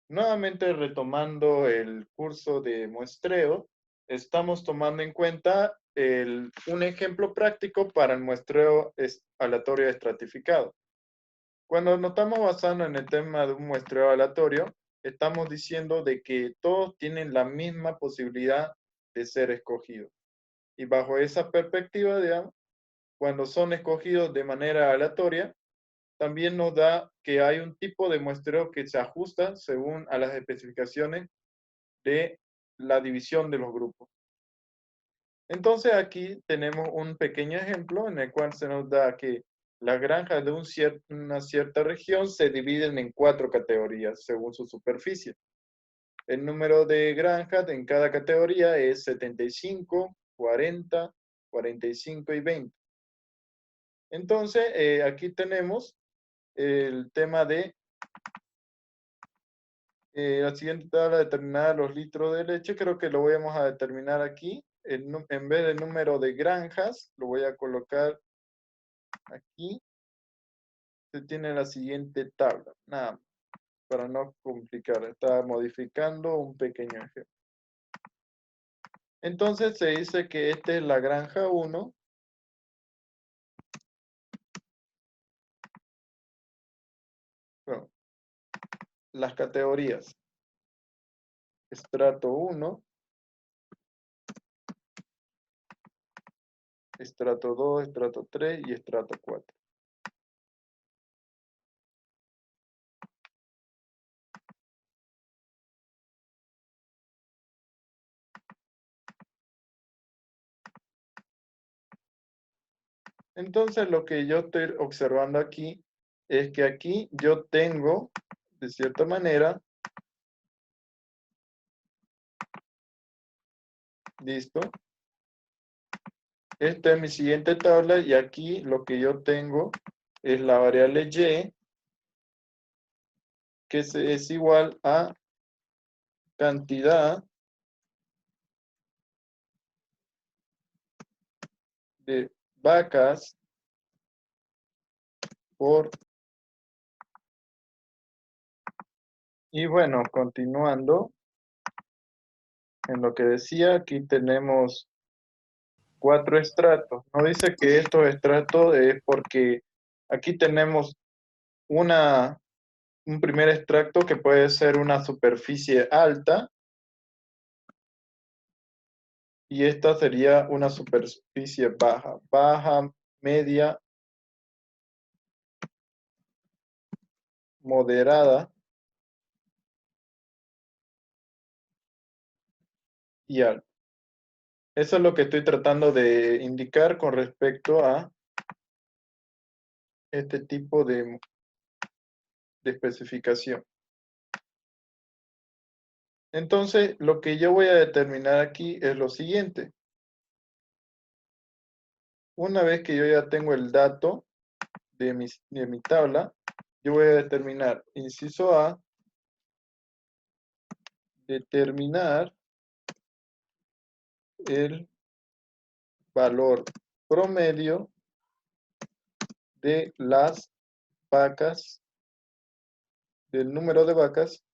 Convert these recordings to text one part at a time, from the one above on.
Nuevamente retomando el curso de muestreo, estamos tomando en cuenta un ejemplo práctico para el muestreo aleatorio estratificado. Cuando nos estamos basando en el tema de un muestreo aleatorio, estamos diciendo de que todos tienen la misma posibilidad de ser escogidos. Y bajo esa perspectiva, digamos, cuando son escogidos de manera aleatoria, también nos da que hay un tipo de muestreo que se ajusta según a las especificaciones de la división de los grupos. Entonces aquí tenemos un pequeño ejemplo en el cual se nos da que las granjas de una cierta región se dividen en 4 categorías según su superficie. El número de granjas en cada categoría es 75, 40, 45 y 20. Entonces, aquí tenemos el tema de la siguiente tabla determinar los litros de leche. Creo que lo vamos a determinar aquí. En vez del número de granjas, lo voy a colocar aquí. Se tiene la siguiente tabla. Nada, para no complicar. Está modificando un pequeño ejemplo. Entonces se dice que esta es la granja 1. Bueno, las categorías. Estrato 1, estrato 2, estrato 3 y estrato 4. Entonces lo que yo estoy observando aquí es que aquí yo tengo, de cierta manera, listo, esta es mi siguiente tabla y aquí lo que yo tengo es la variable y, que es igual a cantidad de vacas por... Y bueno, continuando en lo que decía, aquí tenemos 4 estratos. No dice que estos estratos es porque aquí tenemos un primer extracto que puede ser una superficie alta y esta sería una superficie baja. Baja, media, moderada y alta. Eso es lo que estoy tratando de indicar con respecto a este tipo de especificación. Entonces, lo que yo voy a determinar aquí es lo siguiente. Una vez que yo ya tengo el dato de mi tabla, yo voy a determinar, inciso A, determinar el valor promedio de las vacas, del número de vacas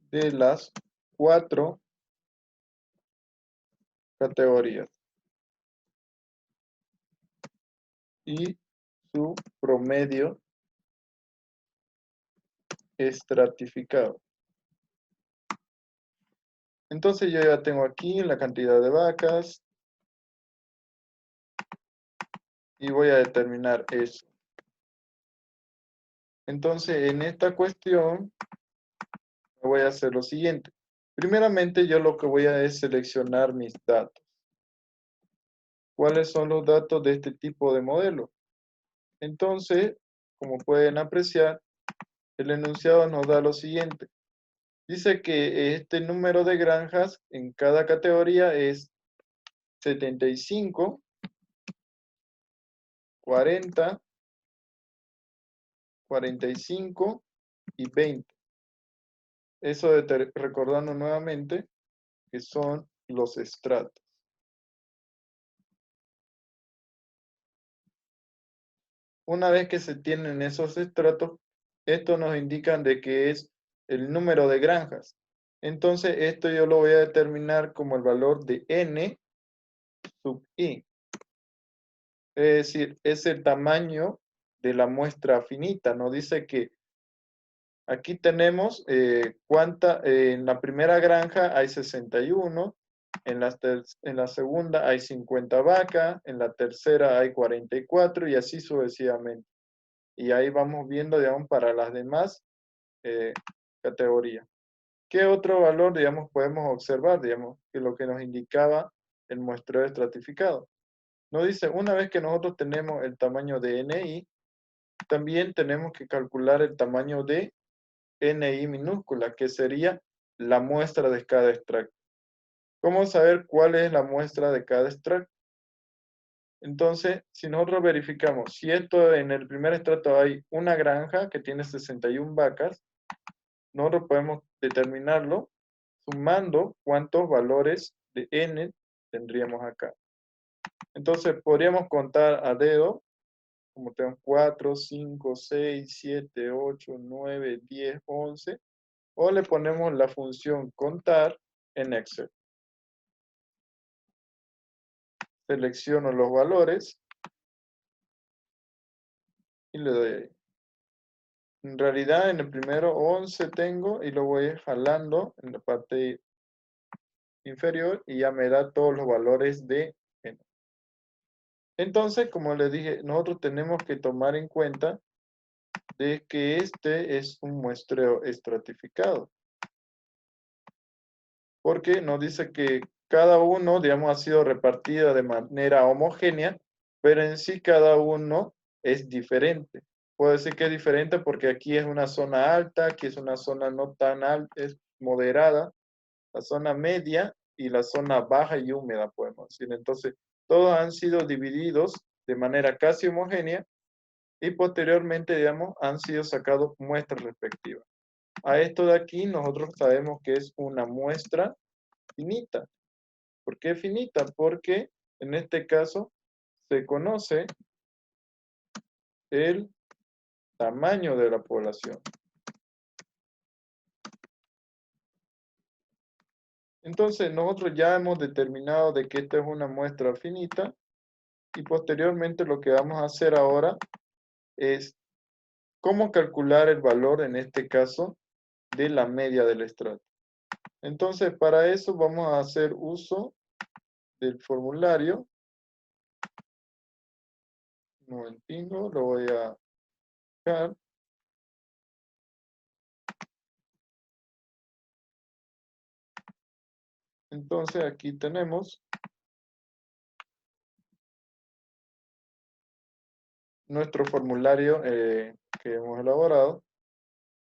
de las 4 categorías y su promedio estratificado. Entonces yo ya tengo aquí la cantidad de vacas y voy a determinar eso. Entonces en esta cuestión voy a hacer lo siguiente. Primeramente yo lo que voy a es seleccionar mis datos. ¿Cuáles son los datos de este tipo de modelo? Entonces, como pueden apreciar, el enunciado nos da lo siguiente. Dice que este número de granjas en cada categoría es 75, 40, 45 y 20. Eso recordando nuevamente que son los estratos. Una vez que se tienen esos estratos, estos nos indican de que es el número de granjas. Entonces, esto yo lo voy a determinar como el valor de n sub i. Es decir, es el tamaño de la muestra finita. Nos dice que aquí tenemos en la primera granja hay 61, en la segunda hay 50 vacas, en la tercera hay 44 y así sucesivamente. Y ahí vamos viendo, digamos, para las demás eh, categorías. ¿Qué otro valor, digamos, podemos observar, digamos, que lo que nos indicaba el muestreo estratificado? Nos dice, una vez que nosotros tenemos el tamaño de NI, también tenemos que calcular el tamaño de NI minúscula, que sería la muestra de cada extracto. ¿Cómo saber cuál es la muestra de cada extracto? Entonces, si nosotros verificamos, si esto en el primer extracto hay una granja que tiene 61 vacas, nosotros podemos determinarlo sumando cuántos valores de n tendríamos acá. Entonces, podríamos contar a dedo, como tenemos 4, 5, 6, 7, 8, 9, 10, 11, o le ponemos la función contar en Excel. Selecciono los valores y le doy ahí. En realidad en el primero 11 tengo y lo voy jalando en la parte inferior y ya me da todos los valores de n. Entonces, como les dije, nosotros tenemos que tomar en cuenta de que este es un muestreo estratificado. Porque nos dice que cada uno, digamos, ha sido repartido de manera homogénea, pero en sí cada uno es diferente. Puedo decir que es diferente porque aquí es una zona alta, aquí es una zona no tan alta, es moderada, la zona media y la zona baja y húmeda, podemos decir. Entonces, todos han sido divididos de manera casi homogénea y posteriormente, digamos, han sido sacados muestras respectivas. A esto de aquí nosotros sabemos que es una muestra finita. ¿Por qué finita? Porque en este caso se conoce el tamaño de la población. Entonces nosotros ya hemos determinado de que esta es una muestra finita y posteriormente lo que vamos a hacer ahora es cómo calcular el valor, en este caso, de la media del estrato. Entonces para eso vamos a hacer uso del formulario. Un momentito, lo voy a buscar. Entonces aquí tenemos nuestro formulario que hemos elaborado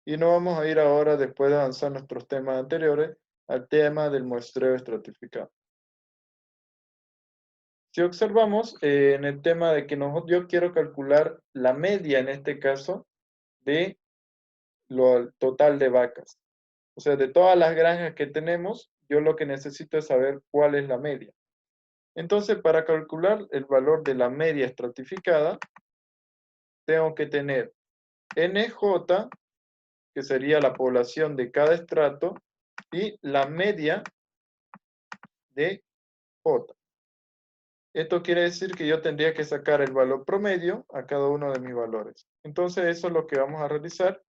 y nos vamos a ir ahora, después de avanzar nuestros temas anteriores, al tema del muestreo estratificado. Si observamos en el tema de que yo quiero calcular la media, en este caso, de lo total de vacas. O sea, de todas las granjas que tenemos, yo lo que necesito es saber cuál es la media. Entonces, para calcular el valor de la media estratificada, tengo que tener NJ, que sería la población de cada estrato, y la media de J. Esto quiere decir que yo tendría que sacar el valor promedio a cada uno de mis valores. Entonces, eso es lo que vamos a realizar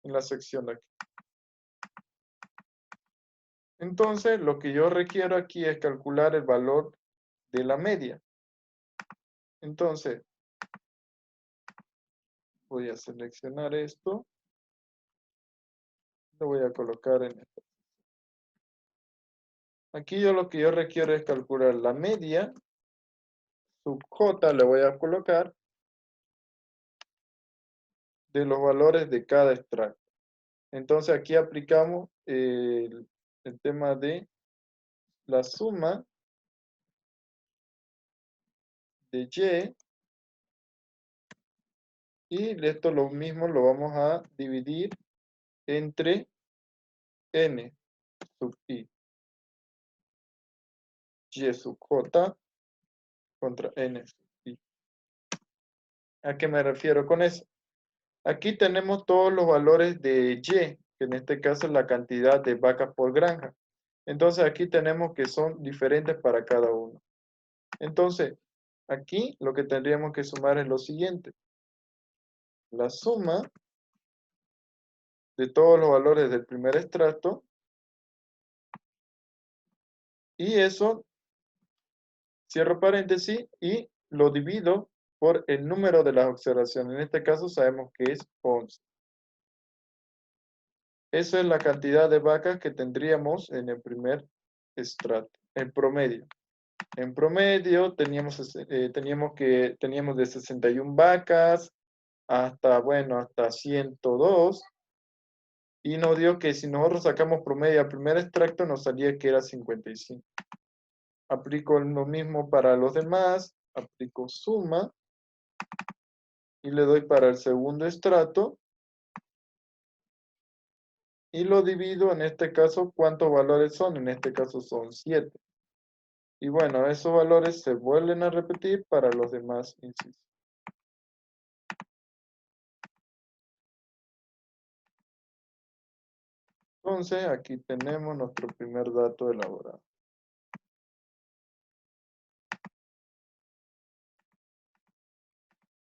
en la sección de aquí. Entonces, lo que yo requiero aquí es calcular el valor de la media. Entonces, voy a seleccionar esto. Lo voy a colocar en esto. Aquí yo lo que yo requiero es calcular la media. Sub J le voy a colocar de los valores de cada extracto. Entonces aquí aplicamos el tema de la suma de y esto lo mismo lo vamos a dividir entre n sub i. Y sub j contra n sub i. ¿A qué me refiero con eso? Aquí tenemos todos los valores de Y, que en este caso es la cantidad de vacas por granja. Entonces aquí tenemos que son diferentes para cada uno. Entonces, aquí lo que tendríamos que sumar es lo siguiente. La suma de todos los valores del primer extracto y eso, cierro paréntesis y lo divido por el número de las observaciones. En este caso sabemos que es 11. Esa es la cantidad de vacas que tendríamos en el primer estrato, en promedio. En promedio teníamos de 61 vacas hasta, bueno, hasta 102. Y nos dio que si nosotros sacamos promedio al primer extracto nos salía que era 55. Aplico lo mismo para los demás, aplico suma y le doy para el segundo estrato y lo divido, en este caso, ¿cuántos valores son? En este caso son 7. Y bueno, esos valores se vuelven a repetir para los demás incisos. Entonces, aquí tenemos nuestro primer dato elaborado.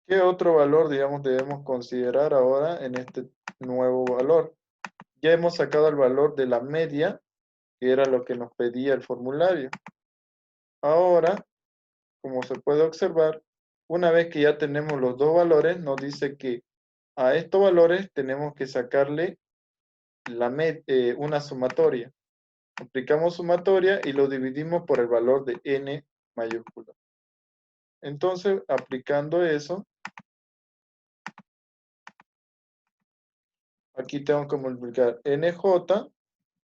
¿Qué otro valor, digamos, debemos considerar ahora en este nuevo valor? Ya hemos sacado el valor de la media, que era lo que nos pedía el formulario. Ahora, como se puede observar, una vez que ya tenemos los dos valores, nos dice que a estos valores tenemos que sacarle una sumatoria. Aplicamos sumatoria y lo dividimos por el valor de n mayúscula. Entonces, aplicando eso, aquí tengo que multiplicar nj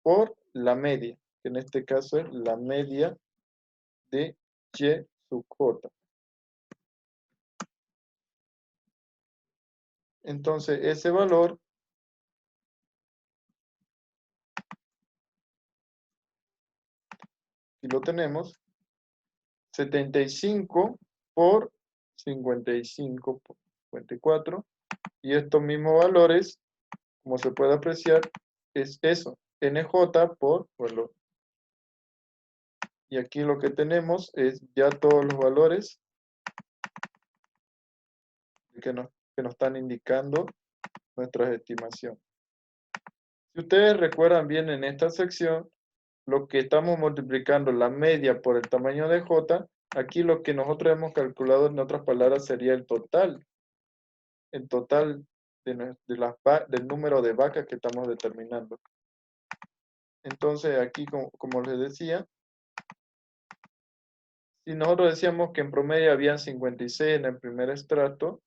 por la media, que en este caso es la media de y sub j. Entonces, ese valor, aquí lo tenemos, 75 por 55 por 54. Y estos mismos valores, como se puede apreciar, es eso, nj por valor. Y aquí lo que tenemos es ya todos los valores que nos están indicando nuestras estimaciones. Si ustedes recuerdan bien en esta sección, lo que estamos multiplicando la media por el tamaño de J, aquí lo que nosotros hemos calculado en otras palabras sería el total del número de vacas que estamos determinando. Entonces aquí, como les decía, si nosotros decíamos que en promedio habían 56 en el primer estrato,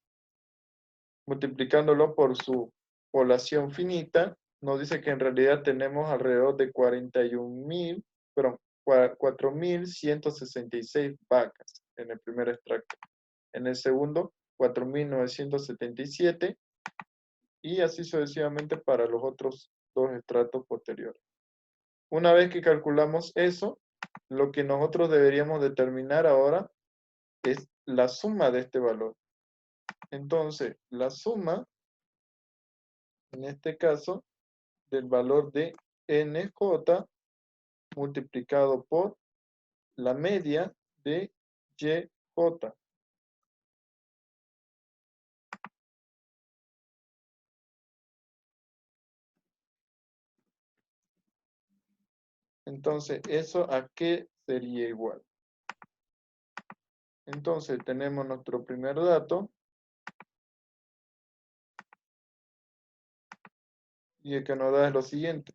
multiplicándolo por su población finita, nos dice que en realidad tenemos alrededor de 4.166 vacas en el primer extracto. En el segundo, 4.977 y así sucesivamente para los otros dos estratos posteriores. Una vez que calculamos eso, lo que nosotros deberíamos determinar ahora es la suma de este valor. Entonces, la suma, en este caso, del valor de nj multiplicado por la media de yj. Entonces, ¿eso a qué sería igual? Entonces, tenemos nuestro primer dato y el que nos da es lo siguiente.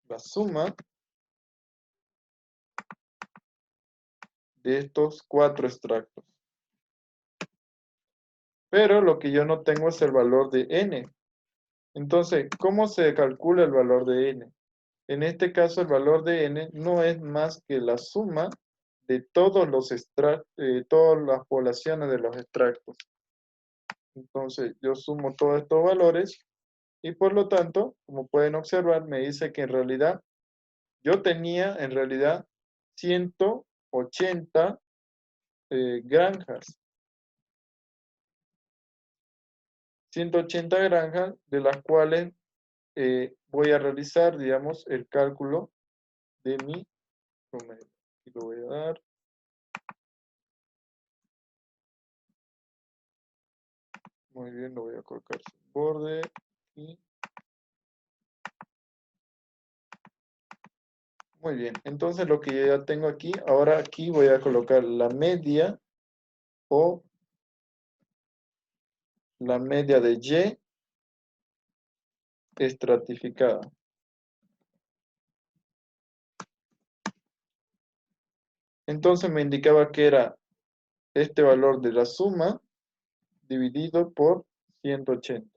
La suma de estos 4 extractos. Pero lo que yo no tengo es el valor de n. Entonces, ¿cómo se calcula el valor de n? En este caso, el valor de n no es más que la suma de todos los todas las poblaciones de los extractos. Entonces, yo sumo todos estos valores y por lo tanto, como pueden observar, me dice que en realidad yo tenía en realidad 180 granjas. 180 granjas, de las cuales voy a realizar, digamos, el cálculo de mi promedio. Aquí lo voy a dar. Muy bien, lo voy a colocar sin borde. Y muy bien, entonces lo que yo ya tengo aquí, ahora aquí voy a colocar la media o la media de Y estratificada. Entonces me indicaba que era este valor de la suma dividido por 180.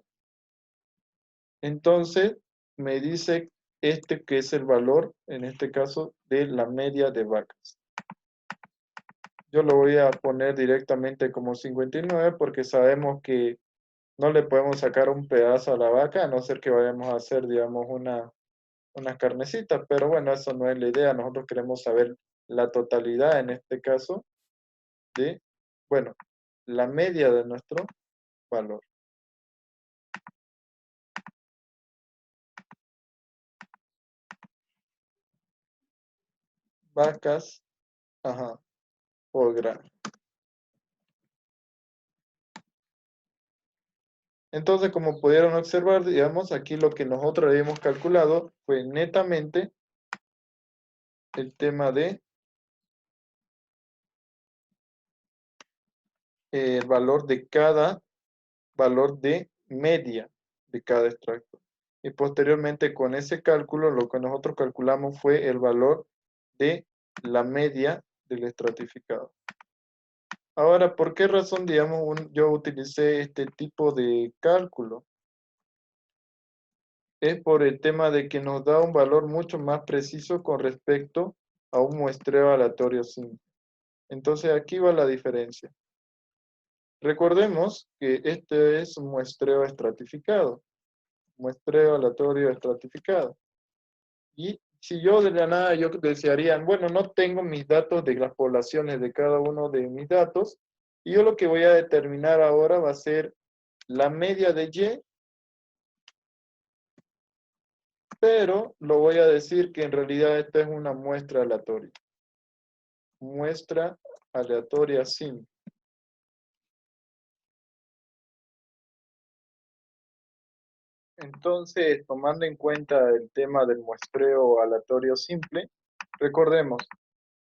Entonces me dice este que es el valor, en este caso, de la media de vacas. Yo lo voy a poner directamente como 59 porque sabemos que no le podemos sacar un pedazo a la vaca, a no ser que vayamos a hacer, digamos, unas carnecitas. Pero bueno, eso no es la idea. Nosotros queremos saber la totalidad, en este caso, de, bueno, la media de nuestro valor. Vacas, ajá, por grano. Entonces, como pudieron observar, digamos, aquí lo que nosotros habíamos calculado fue netamente el tema de el valor de cada valor de media de cada extracto. Y posteriormente con ese cálculo, lo que nosotros calculamos fue el valor de la media del estratificado. Ahora, ¿por qué razón, digamos, yo utilicé este tipo de cálculo? Es por el tema de que nos da un valor mucho más preciso con respecto a un muestreo aleatorio simple. Entonces aquí va la diferencia. Recordemos que este es un muestreo estratificado, muestreo aleatorio estratificado. Y si yo de la nada yo desearía, bueno, no tengo mis datos de las poblaciones de cada uno de mis datos, y yo lo que voy a determinar ahora va a ser la media de Y, pero lo voy a decir que en realidad esta es una muestra aleatoria. Muestra aleatoria simple. Entonces, tomando en cuenta el tema del muestreo aleatorio simple, recordemos,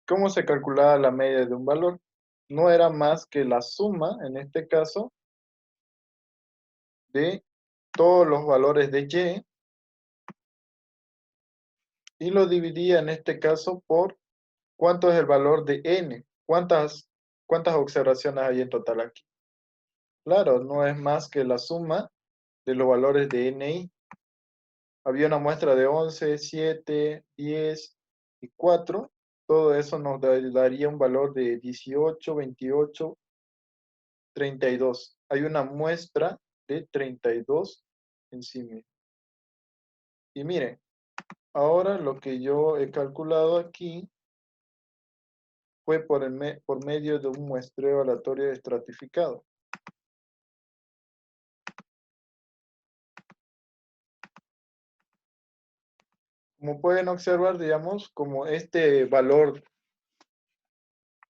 ¿cómo se calculaba la media de un valor? No era más que la suma, en este caso, de todos los valores de y lo dividía en este caso por cuánto es el valor de n. ¿Cuántas observaciones hay en total aquí? Claro, no es más que la suma de los valores de ni. Había una muestra de 11, 7, 10 y 4. Todo eso nos daría un valor de 18, 28, 32. Hay una muestra de 32 en sí mismo. Y miren, ahora lo que yo he calculado aquí fue por medio de un muestreo aleatorio estratificado. Como pueden observar, digamos, como este valor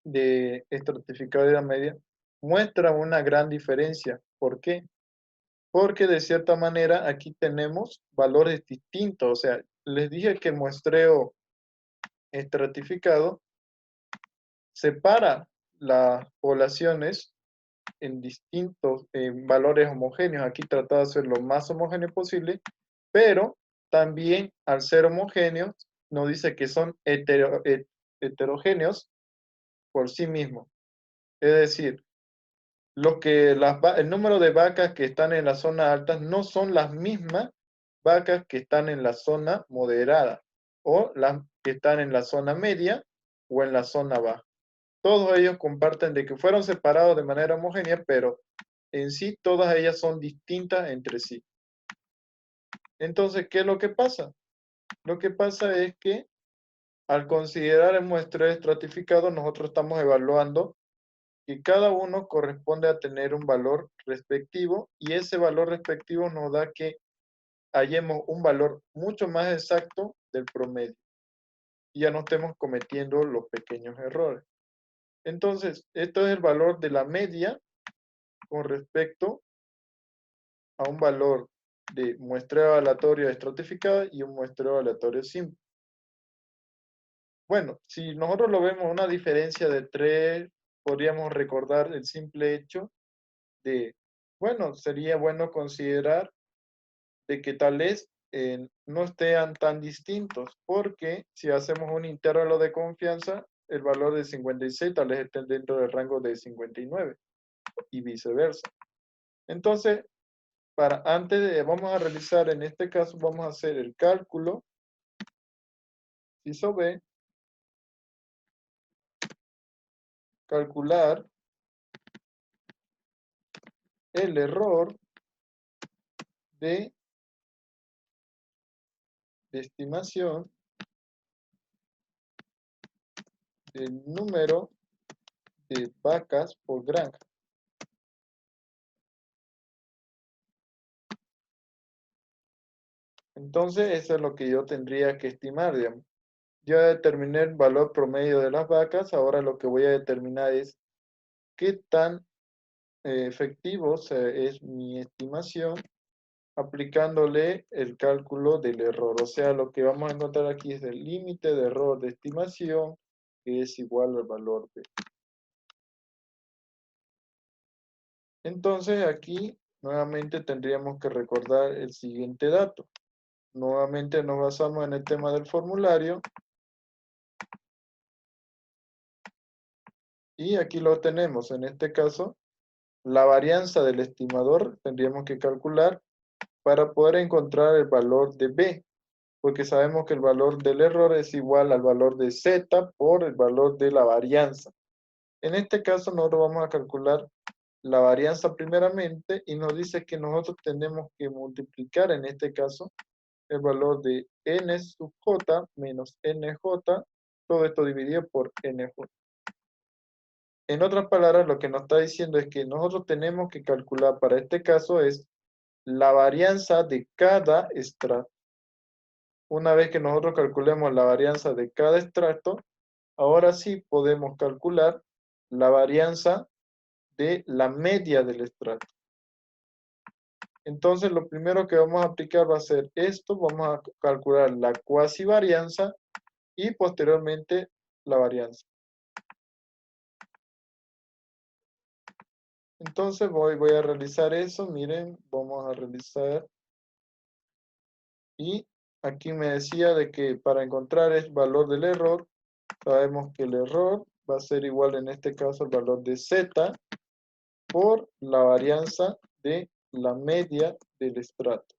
de estratificado de la media muestra una gran diferencia. ¿Por qué? Porque de cierta manera aquí tenemos valores distintos. O sea, les dije que el muestreo estratificado separa las poblaciones en distintos valores homogéneos. Aquí tratado de ser lo más homogéneo posible, pero también al ser homogéneos nos dice que son heterogéneos por sí mismos. Es decir, el número de vacas que están en la zona alta no son las mismas vacas que están en la zona moderada o las que están en la zona media o en la zona baja. Todos ellos comparten de que fueron separados de manera homogénea, pero en sí todas ellas son distintas entre sí. Entonces, ¿qué es lo que pasa? Lo que pasa es que al considerar el muestreo estratificado, nosotros estamos evaluando que cada uno corresponde a tener un valor respectivo y ese valor respectivo nos da que hallemos un valor mucho más exacto del promedio y ya no estemos cometiendo los pequeños errores. Entonces, esto es el valor de la media con respecto a un valor de muestreo aleatorio estratificado y un muestreo aleatorio simple. Bueno, si nosotros lo vemos una diferencia de 3, podríamos recordar el simple hecho de, bueno, sería bueno considerar de que tal vez no estén tan distintos, porque si hacemos un intervalo de confianza, el valor de 56 tal vez esté dentro del rango de 59 y viceversa. Entonces, vamos a realizar, en este caso, vamos a hacer el cálculo, inciso B, calcular el error de estimación del número de vacas por granja. Entonces, eso es lo que yo tendría que estimar, digamos. Ya determiné el valor promedio de las vacas, ahora lo que voy a determinar es qué tan efectivo es mi estimación aplicándole el cálculo del error. O sea, lo que vamos a encontrar aquí es el límite de error de estimación, que es igual al valor B. Entonces, aquí nuevamente tendríamos que recordar el siguiente dato. Nuevamente nos basamos en el tema del formulario. Y aquí lo tenemos. En este caso, la varianza del estimador tendríamos que calcular para poder encontrar el valor de B, porque sabemos que el valor del error es igual al valor de Z por el valor de la varianza. En este caso nosotros vamos a calcular la varianza primeramente y nos dice que nosotros tenemos que multiplicar en este caso el valor de N sub J menos NJ, todo esto dividido por NJ. En otras palabras, lo que nos está diciendo es que nosotros tenemos que calcular para este caso es la varianza de cada extracto. Una vez que nosotros calculemos la varianza de cada extracto, ahora sí podemos calcular la varianza de la media del extracto. Entonces, lo primero que vamos a aplicar va a ser esto. Vamos a calcular la cuasi varianza y posteriormente la varianza. Entonces, voy a realizar eso. Miren, vamos a realizar. Y aquí me decía de que para encontrar el valor del error, sabemos que el error va a ser igual en este caso al valor de Z por la varianza de la media del estrato.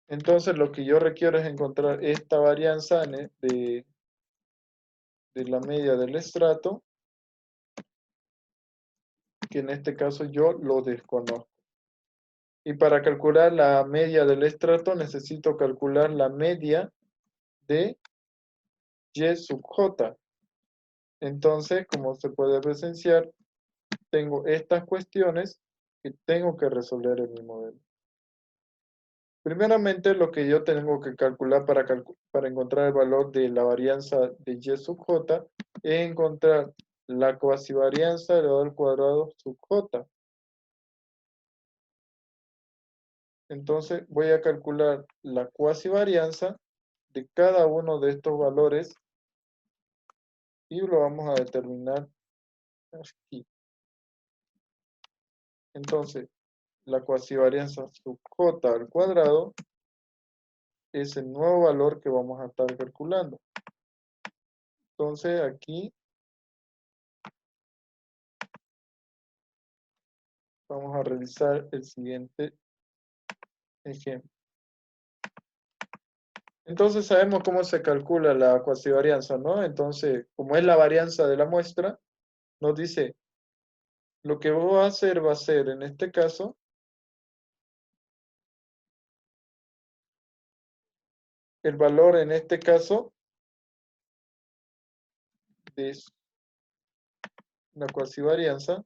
Entonces lo que yo requiero es encontrar esta varianza de la media del estrato, que en este caso yo lo desconozco. Y para calcular la media del estrato necesito calcular la media de Y sub J. Entonces, como se puede presenciar, tengo estas cuestiones que tengo que resolver en mi modelo. Primeramente, lo que yo tengo que calcular para encontrar el valor de la varianza de Y sub J es encontrar la cuasivarianza elevado al cuadrado sub J. Entonces, voy a calcular la cuasivarianza de cada uno de estos valores y lo vamos a determinar aquí. Entonces, la cuasivarianza sub J al cuadrado es el nuevo valor que vamos a estar calculando. Entonces, aquí vamos a realizar el siguiente ejemplo. Entonces sabemos cómo se calcula la cuasivarianza, ¿no? Entonces, como es la varianza de la muestra, nos dice, lo que va a hacer en este caso, el valor en este caso de la cuasivarianza,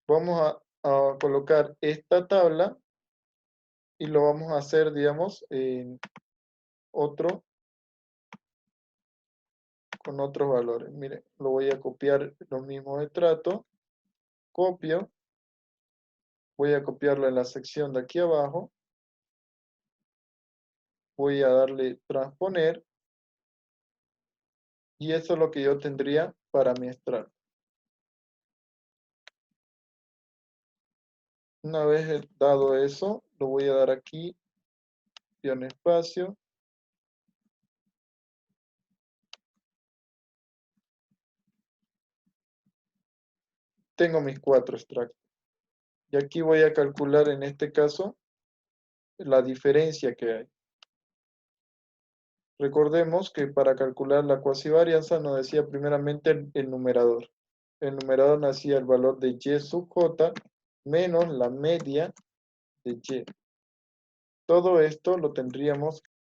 vamos a colocar esta tabla y lo vamos a hacer, digamos, en otro, con otros valores. Miren, lo voy a copiar los mismos de trato, copio, voy a copiarlo en la sección de aquí abajo, voy a darle transponer, y eso es lo que yo tendría para mi extracto. Una vez dado eso, lo voy a dar aquí, guión espacio. Tengo mis 4 extractos. Y aquí voy a calcular en este caso la diferencia que hay. Recordemos que para calcular la cuasivarianza nos decía primeramente el numerador. El numerador nos hacía el valor de y sub j menos la media de y. Todo esto lo tendríamos